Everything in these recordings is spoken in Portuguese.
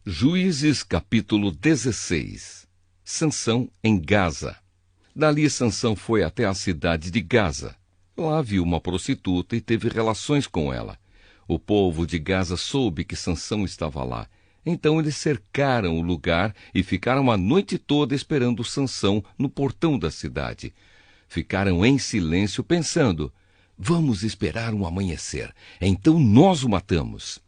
Juízes capítulo 16. Sansão em Gaza. Dali Sansão foi até a cidade de Gaza. Lá viu uma prostituta e teve relações com ela. O povo de Gaza soube que Sansão estava lá. Então eles cercaram o lugar e ficaram a noite toda esperando Sansão no portão da cidade. Ficaram em silêncio pensando: vamos esperar um amanhecer, então nós o matamos.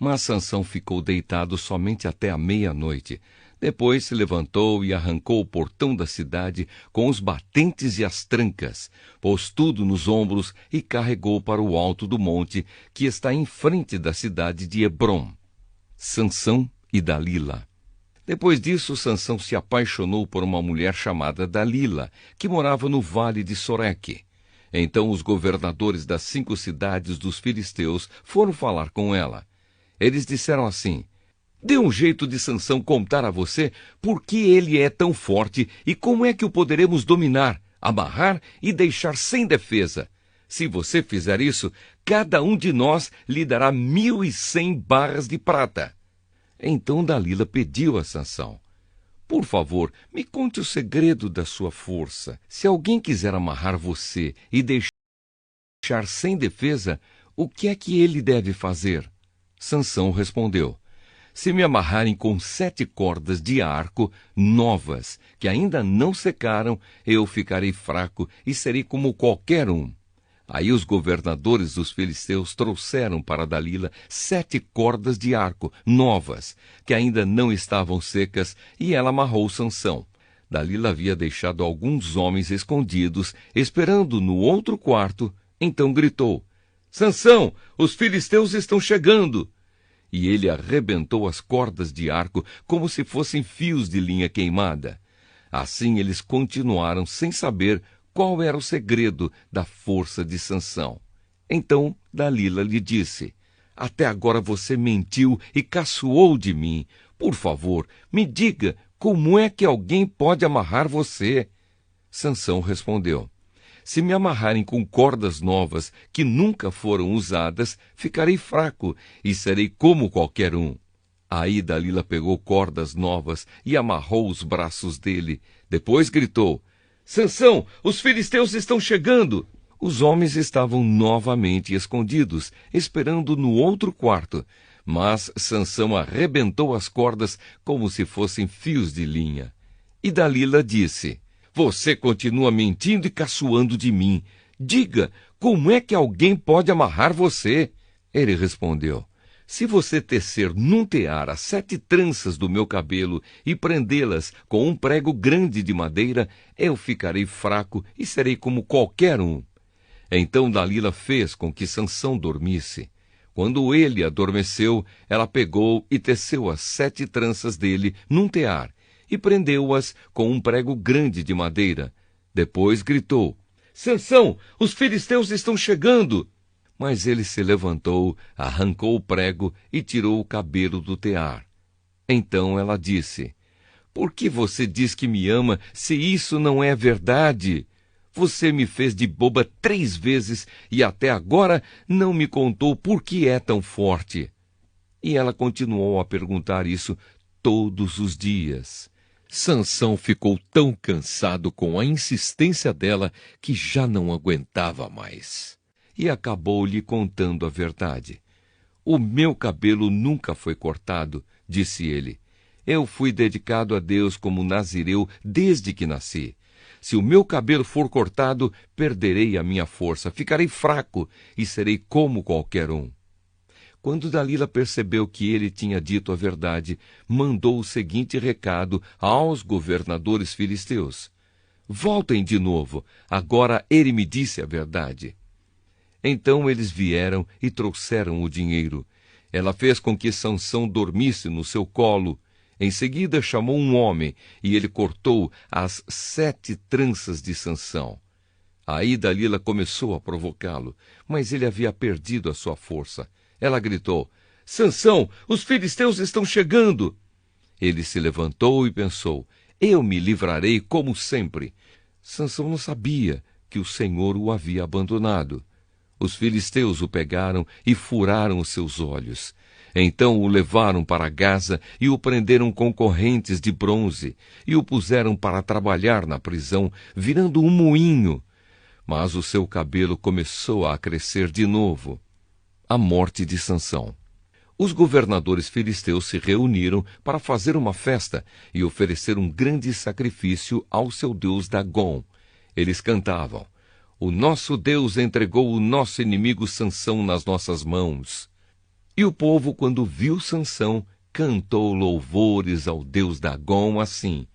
Mas Sansão ficou deitado somente até a meia-noite. Depois se levantou e arrancou o portão da cidade com os batentes e as trancas, pôs tudo nos ombros e carregou para o alto do monte que está em frente da cidade de Hebrom. Sansão e Dalila. Depois disso, Sansão se apaixonou por uma mulher chamada Dalila, que morava no vale de Soreque. Então os governadores das 5 cidades dos filisteus foram falar com ela. Eles disseram assim: dê um jeito de Sansão contar a você por que ele é tão forte e como é que o poderemos dominar, amarrar e deixar sem defesa. Se você fizer isso, cada um de nós lhe dará 1.100 barras de prata. Então Dalila pediu a Sansão: por favor, me conte o segredo da sua força. Se alguém quiser amarrar você e deixar sem defesa, o que é que ele deve fazer? Sansão respondeu: se me amarrarem com 7 cordas de arco novas, que ainda não secaram, eu ficarei fraco e serei como qualquer um. Aí os governadores dos filisteus trouxeram para Dalila 7 cordas de arco novas, que ainda não estavam secas, e ela amarrou Sansão. Dalila havia deixado alguns homens escondidos, esperando no outro quarto. Então gritou: Sansão, os filisteus estão chegando! E ele arrebentou as cordas de arco como se fossem fios de linha queimada. Assim eles continuaram sem saber qual era o segredo da força de Sansão. Então Dalila lhe disse: até agora você mentiu e caçoou de mim. Por favor, me diga como é que alguém pode amarrar você. Sansão respondeu: se me amarrarem com cordas novas que nunca foram usadas, ficarei fraco e serei como qualquer um. Aí Dalila pegou cordas novas e amarrou os braços dele. Depois gritou: Sansão, os filisteus estão chegando! Os homens estavam novamente escondidos, esperando no outro quarto. Mas Sansão arrebentou as cordas como se fossem fios de linha. E Dalila disse: você continua mentindo e caçoando de mim. Diga, como é que alguém pode amarrar você? Ele respondeu: se você tecer num tear as 7 tranças do meu cabelo e prendê-las com um prego grande de madeira, eu ficarei fraco e serei como qualquer um. Então Dalila fez com que Sansão dormisse. Quando ele adormeceu, ela pegou e teceu as 7 tranças dele num tear e prendeu-as com um prego grande de madeira. Depois gritou: Sansão, os filisteus estão chegando! Mas ele se levantou, arrancou o prego e tirou o cabelo do tear. Então ela disse: por que você diz que me ama se isso não é verdade? Você me fez de boba 3 vezes e até agora não me contou por que é tão forte. E ela continuou a perguntar isso todos os dias. Sansão ficou tão cansado com a insistência dela que já não aguentava mais. E acabou lhe contando a verdade. O meu cabelo nunca foi cortado, disse ele. Eu fui dedicado a Deus como nazireu desde que nasci. Se o meu cabelo for cortado, perderei a minha força, ficarei fraco e serei como qualquer um. Quando Dalila percebeu que ele tinha dito a verdade, mandou o seguinte recado aos governadores filisteus: voltem de novo, agora ele me disse a verdade. Então eles vieram e trouxeram o dinheiro. Ela fez com que Sansão dormisse no seu colo. Em seguida chamou um homem e ele cortou as 7 tranças de Sansão. Aí Dalila começou a provocá-lo, mas ele havia perdido a sua força. Ela gritou: Sansão, os filisteus estão chegando! Ele se levantou e pensou: eu me livrarei como sempre. Sansão não sabia que o Senhor o havia abandonado. Os filisteus o pegaram e furaram os seus olhos. Então o levaram para Gaza e o prenderam com correntes de bronze e o puseram para trabalhar na prisão, virando um moinho. Mas o seu cabelo começou a crescer de novo. A morte de Sansão. Os governadores filisteus se reuniram para fazer uma festa e oferecer um grande sacrifício ao seu deus Dagom. Eles cantavam: "O nosso Deus entregou o nosso inimigo Sansão nas nossas mãos." E o povo, quando viu Sansão, cantou louvores ao deus Dagom assim: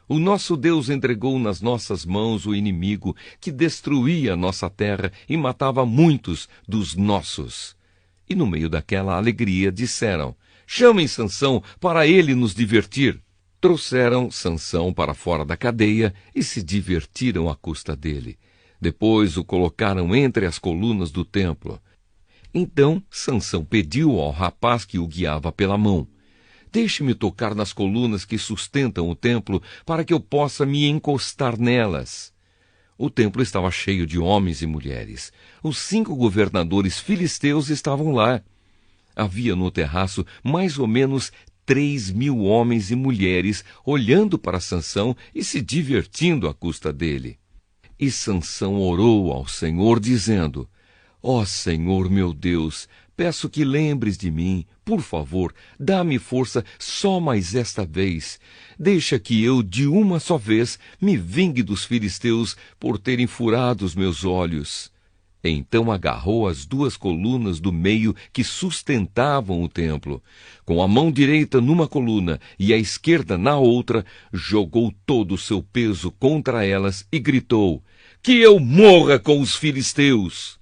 "O nosso Deus entregou nas nossas mãos o inimigo que destruía nossa terra e matava muitos dos nossos." E no meio daquela alegria disseram: "Chamem Sansão para ele nos divertir." Trouxeram Sansão para fora da cadeia e se divertiram à custa dele. Depois o colocaram entre as colunas do templo. Então Sansão pediu ao rapaz que o guiava pela mão: "Deixe-me tocar nas colunas que sustentam o templo, para que eu possa me encostar nelas." O templo estava cheio de homens e mulheres. Os 5 governadores filisteus estavam lá. Havia no terraço mais ou menos 3.000 homens e mulheres olhando para Sansão e se divertindo à custa dele. E Sansão orou ao Senhor, dizendo: "Ó Senhor meu Deus, peço que lembres de mim. Por favor, dá-me força só mais esta vez. Deixa que eu, de uma só vez, me vingue dos filisteus por terem furado os meus olhos." Então agarrou as 2 colunas do meio que sustentavam o templo. Com a mão direita numa coluna e a esquerda na outra, jogou todo o seu peso contra elas e gritou: "Que eu morra com os filisteus!"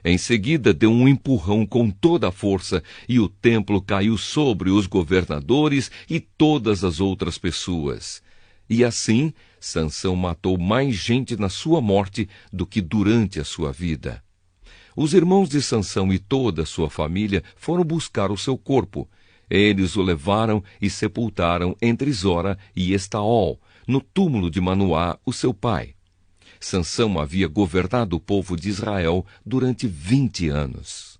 Em seguida deu um empurrão com toda a força e o templo caiu sobre os governadores e todas as outras pessoas. E assim Sansão matou mais gente na sua morte do que durante a sua vida. Os irmãos de Sansão e toda a sua família foram buscar o seu corpo. Eles o levaram e sepultaram entre Zora e Estaol, no túmulo de Manoá, o seu pai. Sansão havia governado o povo de Israel durante 20 anos.